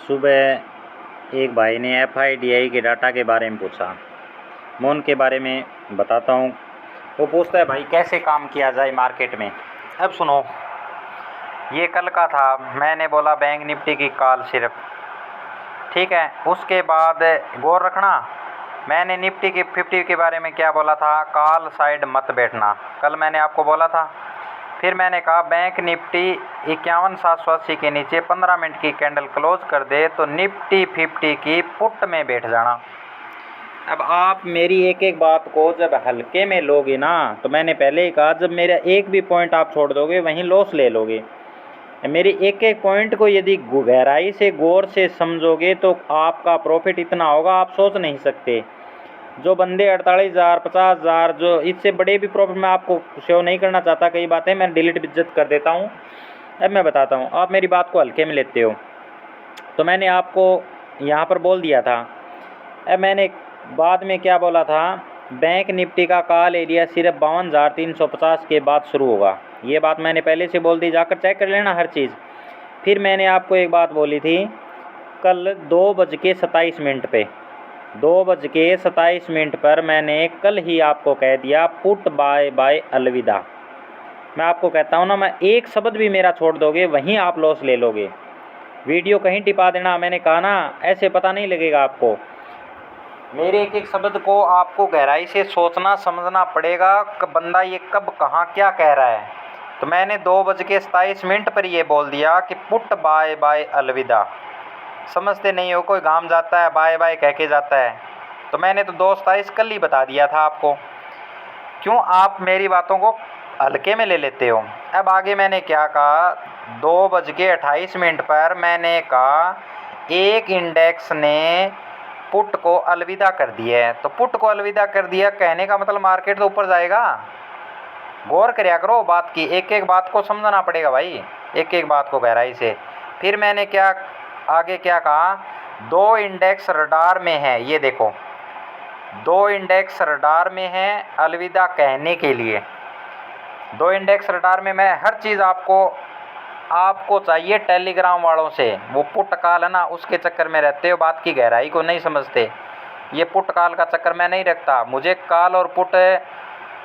सुबह एक भाई ने FIDI के डाटा के बारे में पूछा। मैं उनके बारे में बताता हूँ। वो पूछता है भाई कैसे काम किया जाए मार्केट में। अब सुनो, ये कल का था। मैंने बोला बैंक निफ्टी की कॉल सिर्फ, ठीक है। उसके बाद गौर रखना, मैंने निफ्टी की 50 के बारे में क्या बोला था, कॉल साइड मत बैठना, कल मैंने आपको बोला था। फिर मैंने कहा बैंक निफ्टी 51,780 के नीचे 15 मिनट की कैंडल क्लोज कर दे तो निफ्टी 50 की पुट में बैठ जाना। अब आप मेरी एक एक बात को जब हल्के में लोगे ना, तो मैंने पहले ही कहा, जब मेरा एक भी पॉइंट आप छोड़ दोगे वहीं लॉस ले लोगे। मेरी एक एक पॉइंट को यदि गहराई से गौर से समझोगे तो आपका प्रॉफिट इतना होगा आप सोच नहीं सकते। जो बंदे 48,000 50,000, जो इससे बड़े भी प्रॉफिट, मैं आपको शो नहीं करना चाहता, कई बातें मैं डिलीट इज्जत कर देता हूँ। अब मैं बताता हूँ, आप मेरी बात को हल्के में लेते हो। तो मैंने आपको यहाँ पर बोल दिया था। अब मैंने बाद में क्या बोला था, बैंक निफ्टी का कॉल एरिया सिर्फ 52,350 के बाद शुरू होगा। ये बात मैंने पहले से बोल दी, जाकर चेक कर लेना हर चीज़। फिर मैंने आपको एक बात बोली थी, कल 2:27 पे 2:27 पर मैंने कल ही आपको कह दिया पुट बाय बाय अलविदा। मैं आपको कहता हूँ ना, मैं एक शब्द भी मेरा छोड़ दोगे वहीं आप लॉस ले लोगे। वीडियो कहीं टिपा देना, मैंने कहा ना, ऐसे पता नहीं लगेगा आपको। मेरे एक एक शब्द को आपको गहराई से सोचना समझना पड़ेगा कि बंदा ये कब कहाँ क्या कह रहा है। तो मैंने 2:27 पर ये बोल दिया कि पुट बाय बाय अलविदा। समझते नहीं हो, कोई गांव जाता है बाय बाय कह के जाता है। तो मैंने तो 2:27 कल ही बता दिया था आपको। क्यों आप मेरी बातों को हल्के में ले लेते हो। अब आगे मैंने क्या कहा, 2:28 पर मैंने कहा एक इंडेक्स ने पुट को अलविदा कर दिया है। तो पुट को अलविदा कर दिया कहने का मतलब मार्केट तो ऊपर जाएगा। गौर करिया करो बात की, एक एक बात को समझना पड़ेगा भाई, एक एक बात को गहराई से। फिर मैंने क्या आगे क्या कहा, 2 इंडेक्स रडार में है। ये देखो, 2 इंडेक्स रडार में है अलविदा कहने के लिए। 2 इंडेक्स रडार में मैं हर चीज़ आपको चाहिए टेलीग्राम वालों से। वो पुट कॉल है ना, उसके चक्कर में रहते हो, बात की गहराई को नहीं समझते। ये पुट कॉल का चक्कर मैं नहीं रखता। मुझे कॉल और पुट,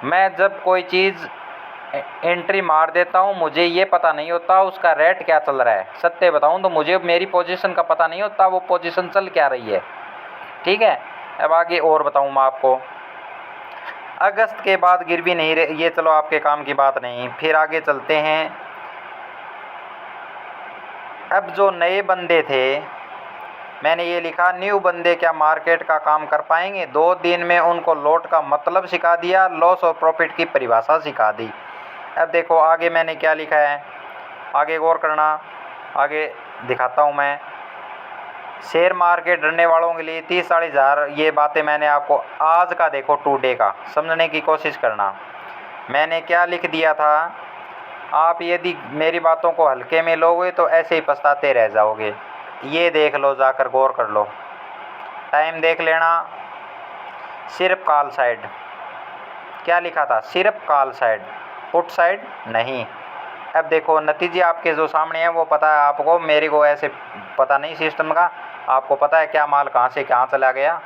मैं जब कोई चीज़ एंट्री मार देता हूँ मुझे ये पता नहीं होता उसका रेट क्या चल रहा है। सत्य बताऊँ तो मुझे मेरी पोजीशन का पता नहीं होता वो पोजीशन चल क्या रही है, ठीक है। अब आगे और बताऊँ मैं आपको, अगस्त के बाद गिर भी नहीं रहे, ये चलो आपके काम की बात नहीं। फिर आगे चलते हैं। अब जो नए बंदे थे, मैंने ये लिखा, न्यू बंदे क्या मार्केट का काम कर पाएंगे। 2 दिन में उनको लॉट का मतलब सिखा दिया, लॉस और प्रॉफिट की परिभाषा सिखा दी। अब देखो आगे मैंने क्या लिखा है, आगे गौर करना, आगे दिखाता हूँ मैं। शेयर मार्केट डरने वालों के लिए 30-40 हज़ार, ये बातें मैंने आपको आज का देखो, टुडे का समझने की कोशिश करना। मैंने क्या लिख दिया था, आप यदि मेरी बातों को हल्के में लोगे तो ऐसे ही पछताते रह जाओगे। ये देख लो, जाकर गौर कर लो, टाइम देख लेना। सिर्फ कॉल साइड, क्या लिखा था, सिर्फ कॉल साइड, पुट साइड नहीं। अब देखो नतीजे आपके जो सामने हैं वो पता है आपको, मेरे को ऐसे पता नहीं सिस्टम का, आपको पता है क्या माल कहाँ से कहाँ चला गया।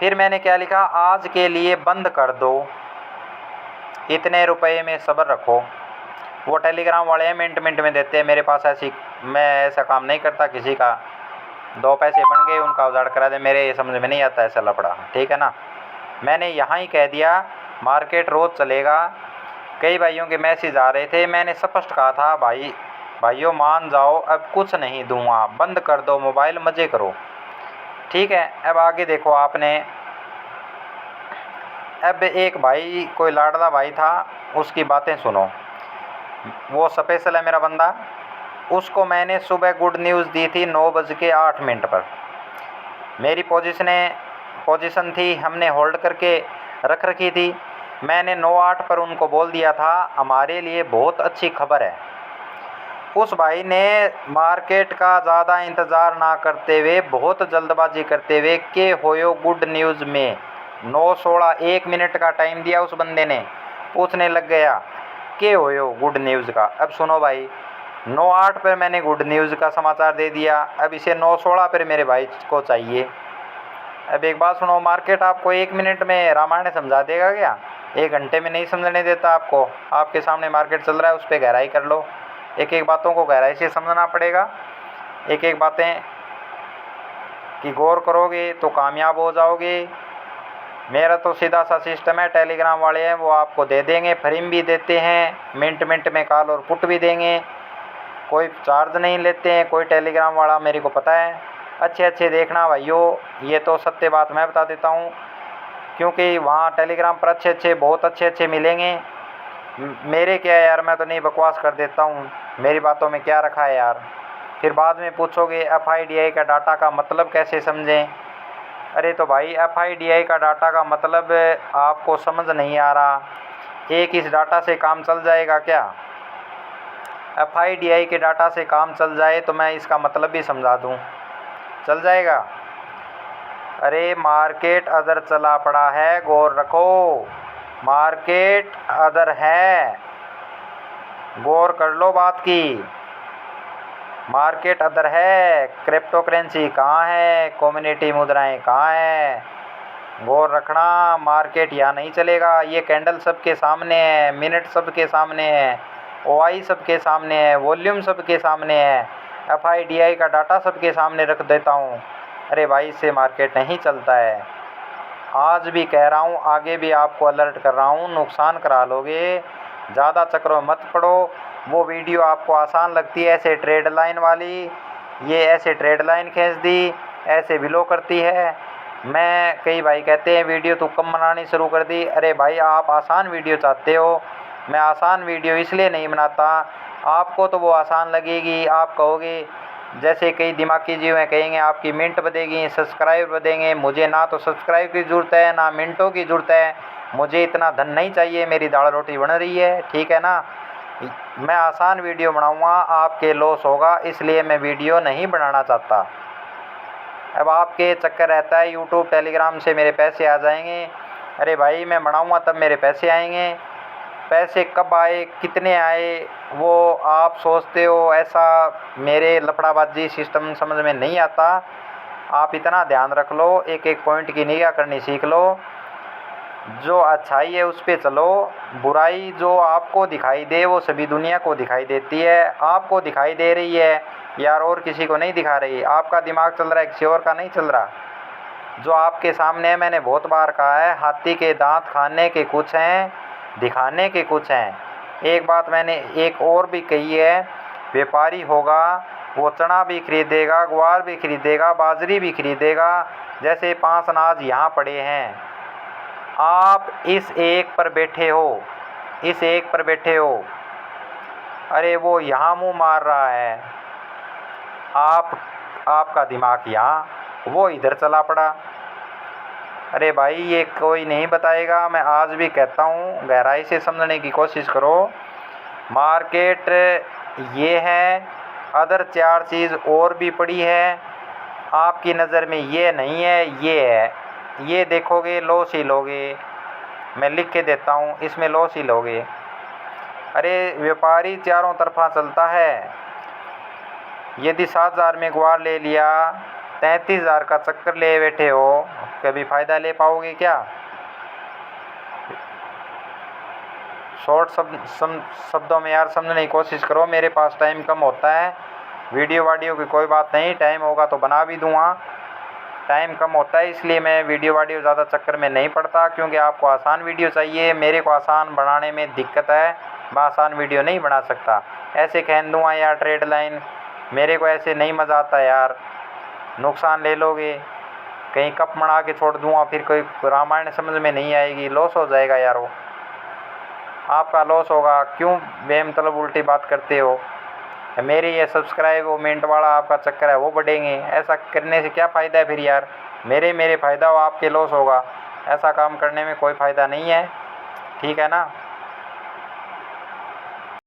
फिर मैंने क्या लिखा, आज के लिए बंद कर दो, इतने रुपए में सब्र रखो। वो टेलीग्राम वाले हैं, मिनट मिनट में देते हैं, मेरे पास ऐसी, मैं ऐसा काम नहीं करता। किसी का 2 पैसे बन गए उनका उजाड़ करा दे, मेरे ये समझ में नहीं आता ऐसा लफड़ा, ठीक है ना। मैंने यहाँ ही कह दिया मार्केट रोज़ चलेगा। कई भाइयों के मैसेज आ रहे थे, मैंने स्पष्ट कहा था, भाइयों मान जाओ, अब कुछ नहीं दूंगा, बंद कर दो मोबाइल, मज़े करो, ठीक है। अब आगे देखो आपने, अब एक भाई, कोई लाडला भाई था, उसकी बातें सुनो। वो स्पेशल है मेरा बंदा, उसको मैंने सुबह गुड न्यूज़ दी थी 9:08 पर। मेरी पोजीशन थी, हमने होल्ड करके रख रखी थी। मैंने 9:08 पर उनको बोल दिया था हमारे लिए बहुत अच्छी खबर है। उस भाई ने मार्केट का ज़्यादा इंतज़ार ना करते हुए, बहुत जल्दबाजी करते हुए, के होयो गुड न्यूज़ में 9:16 1 मिनट का टाइम दिया उस बंदे ने, पूछने लग गया के होयो गुड न्यूज़ का। अब सुनो भाई, 9:08 पर मैंने गुड न्यूज़ का समाचार दे दिया, अब इसे 9:16 पर मेरे भाई को चाहिए। अब एक बात सुनो, मार्केट आपको 1 मिनट में रामायण समझा देगा क्या? 1 घंटे में नहीं समझने देता आपको। आपके सामने मार्केट चल रहा है, उस पर गहराई कर लो। एक एक बातों को गहराई से समझना पड़ेगा। एक एक बातें की गौर करोगे तो कामयाब हो जाओगे। मेरा तो सीधा सा सिस्टम है, टेलीग्राम वाले हैं वो आपको दे देंगे, फ्रीम भी देते हैं, मिनट मिनट में कॉल और पुट भी देंगे, कोई चार्ज नहीं लेते हैं कोई टेलीग्राम वाला, मेरे को पता है। अच्छे अच्छे देखना भाइयों, ये तो सत्य बात मैं बता देता हूँ, क्योंकि वहाँ टेलीग्राम पर अच्छे अच्छे बहुत अच्छे अच्छे मिलेंगे। मेरे क्या है यार, मैं तो नहीं बकवास कर देता हूँ, मेरी बातों में क्या रखा है यार। फिर बाद में पूछोगे FIDI का डाटा का मतलब कैसे समझें। अरे तो भाई FIDI का डाटा का मतलब आपको समझ नहीं आ रहा, एक इस डाटा से काम चल जाएगा क्या? FIDI के डाटा से काम चल जाए तो मैं इसका मतलब भी समझा दूँ, चल जाएगा? अरे मार्केट अदर चला पड़ा है, गौर रखो, मार्केट अदर है, गौर कर लो बात की। मार्केट अदर है, क्रिप्टो करेंसी कहाँ है, कम्युनिटी मुद्राएं कहाँ है, गौर रखना। मार्केट यहाँ नहीं चलेगा, ये कैंडल सबके सामने है, मिनट सबके सामने है, OI सबके सामने है, वॉल्यूम सबके सामने है, FIDI का डाटा सबके सामने रख देता हूँ। अरे भाई इससे मार्केट नहीं चलता है। आज भी कह रहा हूँ, आगे भी आपको अलर्ट कर रहा हूँ, नुकसान करा लोगे, ज़्यादा चक्रों में मत पड़ो। वो वीडियो आपको आसान लगती है ऐसे ट्रेड लाइन वाली, ये ऐसे ट्रेड लाइन खींच दी, ऐसे बिलो करती है। मैं कई भाई कहते हैं वीडियो तो कम बनानी शुरू कर दी। अरे भाई आप आसान वीडियो चाहते हो, मैं आसान वीडियो इसलिए नहीं बनाता, आपको तो वो आसान लगेगी, आप कहोगे, जैसे कई दिमागी जीव हैं कहेंगे आपकी मिनट बढ़ेगी, सब्सक्राइब बढ़ेंगे। मुझे ना तो सब्सक्राइब की ज़रूरत है ना मिनटों की ज़रूरत है, मुझे इतना धन नहीं चाहिए, मेरी दाल रोटी बन रही है, ठीक है ना। मैं आसान वीडियो बनाऊंगा, आपके लॉस होगा, इसलिए मैं वीडियो नहीं बनाना चाहता। अब आपके चक्कर रहता है यूट्यूब टेलीग्राम से मेरे पैसे आ जाएंगे। अरे भाई मैं बनाऊंगा तब मेरे पैसे आएंगे, पैसे कब आए कितने आए वो आप सोचते हो, ऐसा मेरे लफड़ाबाजी सिस्टम समझ में नहीं आता। आप इतना ध्यान रख लो, एक एक पॉइंट की निगाह करनी सीख लो, जो अच्छाई है उस पर चलो, बुराई जो आपको दिखाई दे वो सभी दुनिया को दिखाई देती है, आपको दिखाई दे रही है यार, और किसी को नहीं दिखा रही। आपका दिमाग चल रहा है, किसी और का नहीं चल रहा। जो आपके सामने है, मैंने बहुत बार कहा है, हाथी के दांत खाने के कुछ हैं, दिखाने के कुछ हैं। एक बात मैंने एक और भी कही है, व्यापारी होगा वो चना भी खरीदेगा, ग्वार भी खरीदेगा, बाजरी भी खरीदेगा। जैसे 5 अनाज यहाँ पड़े हैं, आप इस एक पर बैठे हो, इस एक पर बैठे हो, अरे वो यहाँ मुँह मार रहा है, आपका दिमाग यहाँ, वो इधर चला पड़ा। अरे भाई ये कोई नहीं बताएगा, मैं आज भी कहता हूँ, गहराई से समझने की कोशिश करो। मार्केट ये है, अदर 4 चीज़ और भी पड़ी है, आपकी नज़र में ये नहीं है, ये है, ये देखोगे लॉस ही लोगे, मैं लिख के देता हूँ, इसमें लॉस ही लोगे। अरे व्यापारी चारों तरफा चलता है, यदि 7,000 में ग्वार ले लिया, 33,000 का चक्कर ले बैठे हो, कभी फ़ायदा ले पाओगे क्या? शॉर्ट शब्दों में यार समझने की कोशिश करो, मेरे पास टाइम कम होता है, वीडियो वाडियो की कोई बात नहीं, टाइम होगा तो बना भी दूँगा, टाइम कम होता है इसलिए मैं वीडियो वाडियो ज़्यादा चक्कर में नहीं पड़ता, क्योंकि आपको आसान वीडियो चाहिए, मेरे को आसान बनाने में दिक्कत है, मैं आसान वीडियो नहीं बना सकता। ऐसे खेल दूँगा यार ट्रेड लाइन, मेरे को ऐसे नहीं मज़ा आता यार, नुकसान ले लोगे, कहीं कप मढ़ा के छोड़ दूँगा, फिर कोई रामायण समझ में नहीं आएगी, लॉस हो जाएगा यार, वो आपका लॉस होगा। क्यों बेमतलब उल्टी बात करते हो? मेरी ये सब्सक्राइब वो मिनट वाला आपका चक्कर है वो बढ़ेंगे, ऐसा करने से क्या फ़ायदा है फिर यार? मेरे फ़ायदा हो, आपके लॉस होगा, ऐसा काम करने में कोई फ़ायदा नहीं है, ठीक है ना।